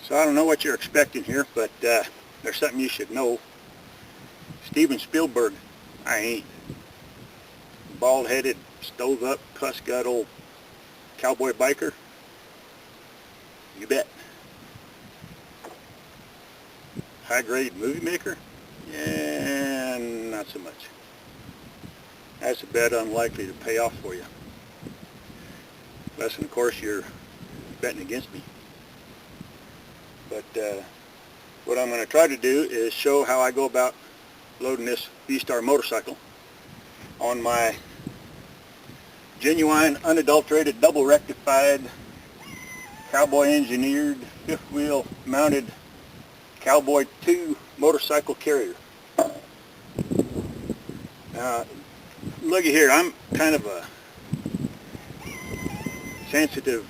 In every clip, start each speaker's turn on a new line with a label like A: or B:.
A: So I don't know what you're expecting here, but there's something you should know. Steven Spielberg, I ain't. Bald-headed, stove-up, cuss-gut old cowboy biker? You bet. High-grade movie maker? Yeah, not so much. That's a bet unlikely to pay off for you. Unless, of course, you're betting against me. But what I'm going to try to do is show how I go about loading this V-Star motorcycle on my genuine, unadulterated, double rectified, cowboy engineered, fifth wheel mounted Cowboy II motorcycle carrier. Now, looky here, I'm kind of a sensitive,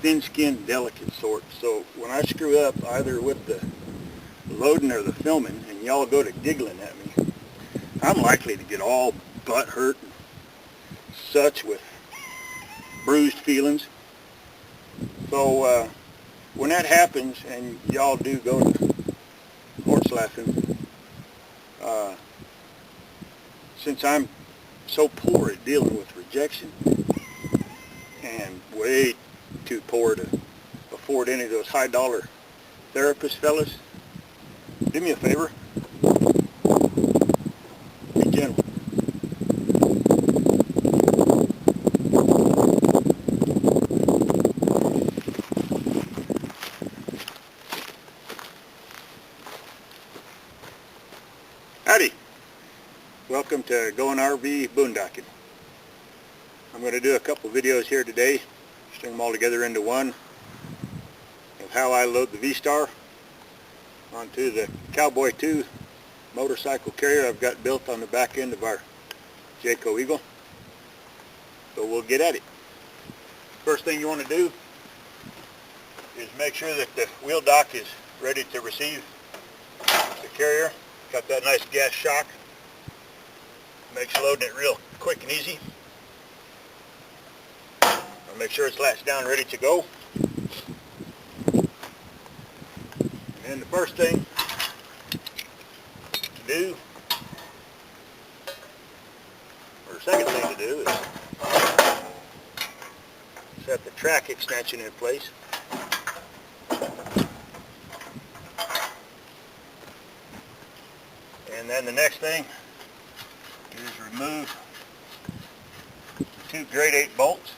A: thin-skinned, delicate sort, so when I screw up either with the loading or the filming and y'all go to giggling at me, I'm likely to get all butt hurt and such with bruised feelings. So when that happens and y'all do go to horse laughing, since I'm so poor at dealing with rejection and way too poor to afford any of those high-dollar therapist fellas, do me a favor, be gentle. Howdy! Welcome to Going RV Boondocking. I'm going to do a couple videos here today, string them all together into one, of how I load the V-Star onto the Cowboy II motorcycle carrier I've got built on the back end of our Jayco Eagle. So we'll get at it. First thing you want to do is make sure that the wheel dock is ready to receive the carrier. Got that nice gas shock. Makes loading it real quick and easy. I'll make sure it's latched down, ready to go. And the first thing to do, or the second thing to do, is set the track extension in place. And then the next thing is remove the two grade 8 bolts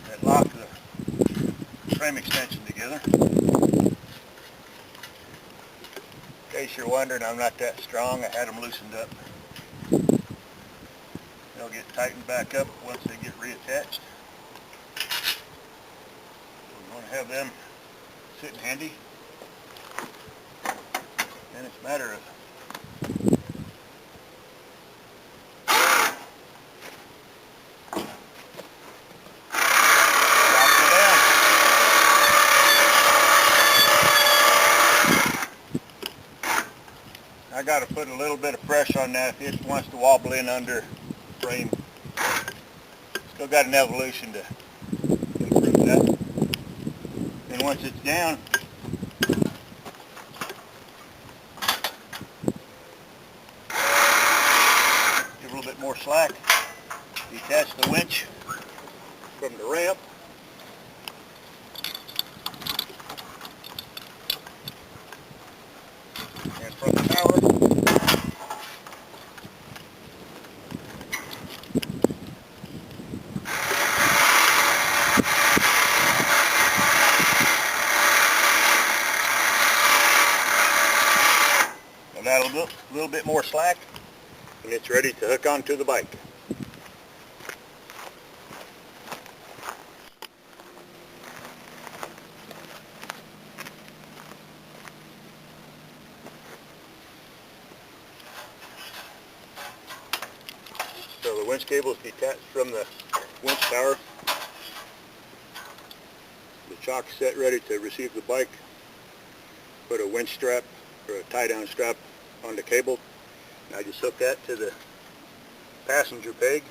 A: that lock the frame extension together. In case you're wondering, I'm not that strong. I had them loosened up. They'll get tightened back up once they get reattached. We want to have them sitting handy. And it's a matter of dropping it down. I got to put a little bit of pressure on that if it wants to wobble in under the frame. Still got an evolution to improve that. And once it's down, more slack, detach the winch from the ramp, and from the tower. Now that'll do a little bit more slack, and it's ready to hook onto the bike. So the winch cable is detached from the winch tower. The chock is set ready to receive the bike. Put a winch strap or a tie-down strap on the cable. I just hook that to the passenger peg.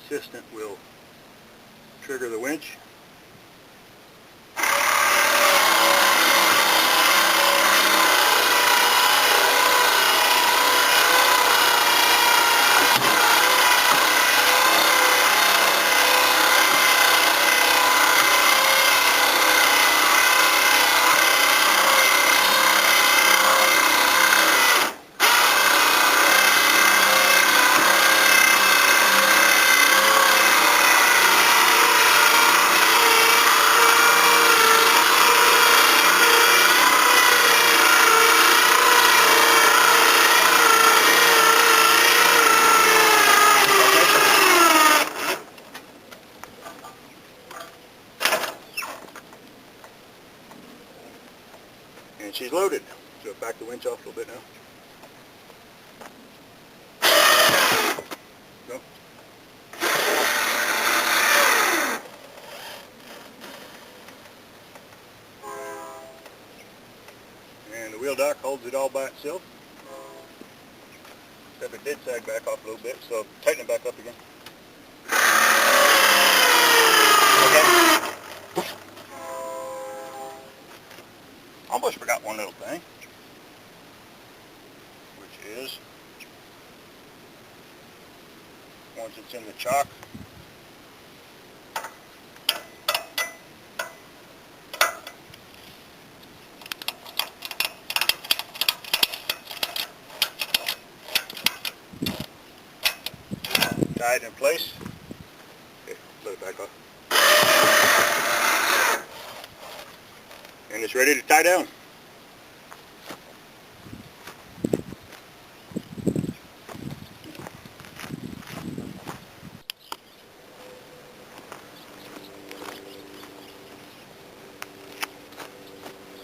A: assistant will trigger the winch. And she's loaded. So back the winch off a little bit now. Go. And the wheel dock holds it all by itself. Except it did sag back off a little bit, so tighten it back up again. Okay. Almost forgot one little thing, which is once it's in the chock, tie it in place. Okay, let it back off. And it's ready to tie down.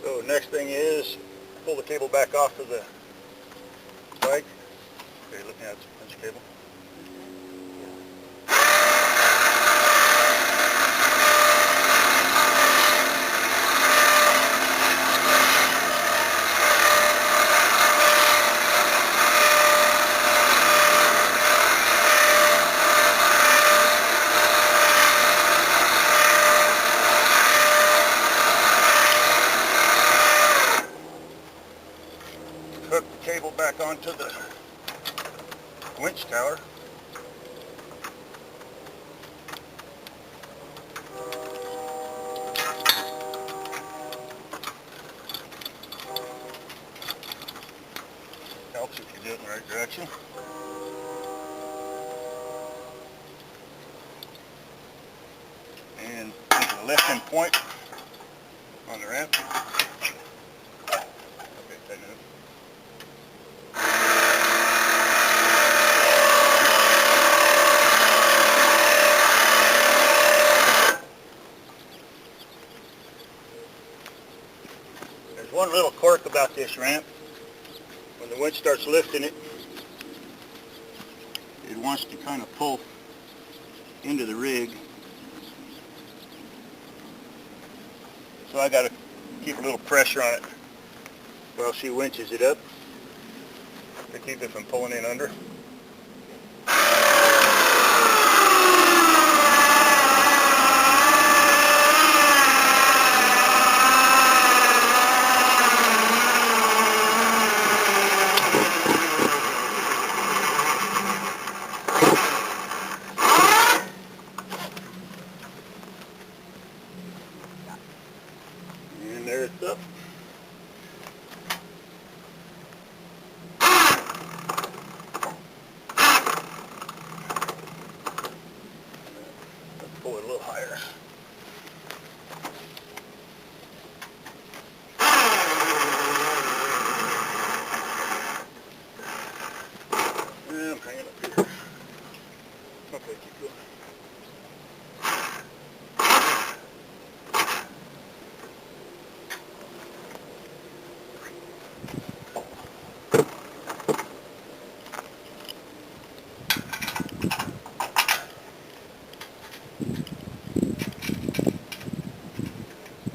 A: So next thing is pull the cable back off of the bike. Okay, looking at this cable. Hook the cable back onto the winch tower. Helps if you do it in the right direction. And into the left-hand point on the ramp. Okay, tighten it up. There's one little quirk about this ramp. When the winch starts lifting it, it wants to kind of pull into the rig. So I got to keep a little pressure on it while she winches it up to keep it from pulling in under. And there it's up. Let's pull it a little higher. And I'm hanging up here. Okay, keep going.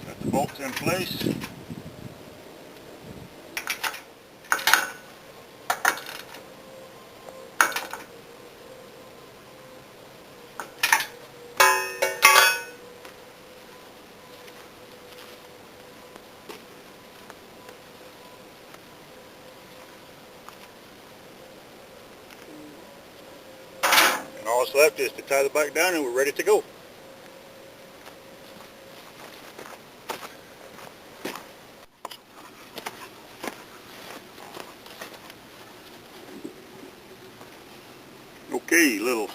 A: Got the bolts in place. And all that's left is to tie the bike down and we're ready to go. Okay, little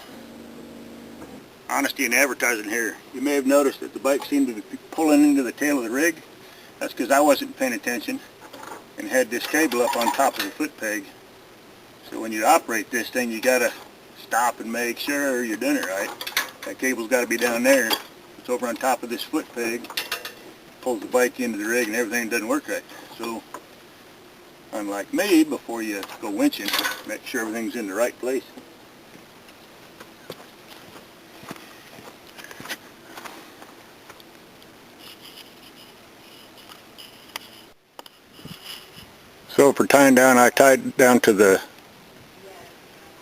A: honesty in advertising here. You may have noticed that the bike seemed to be pulling into the tail of the rig. That's because I wasn't paying attention and had this cable up on top of the foot peg. So when you operate this thing, you gotta stop and make sure you're doing it right. That cable's gotta be down there. It's over on top of this foot peg, pulls the bike into the rig and everything doesn't work right. So unlike me, before you go winching, make sure everything's in the right place. So for tying down, I tied down to the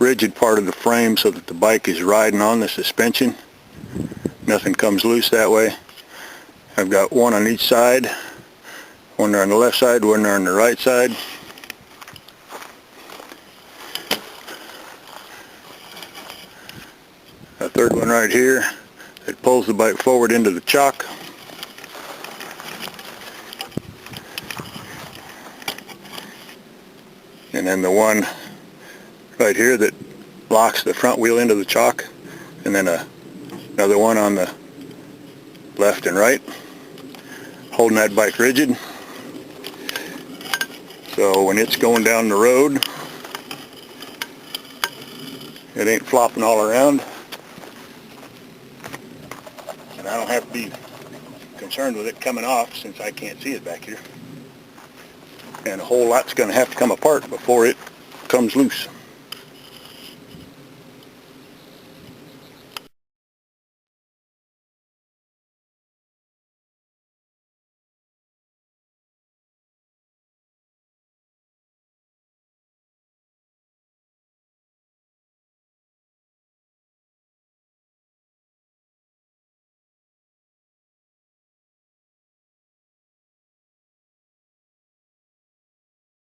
A: rigid part of the frame so that the bike is riding on the suspension. Nothing comes loose that way. I've got one on each side, one there on the left side, one there on the right side. A third one right here that pulls the bike forward into the chock. And then the one right here that locks the front wheel into the chock, and then another one on the left and right, holding that bike rigid. So when it's going down the road, it ain't flopping all around, and I don't have to be concerned with it coming off since I can't see it back here. And a whole lot's going to have to come apart before it comes loose.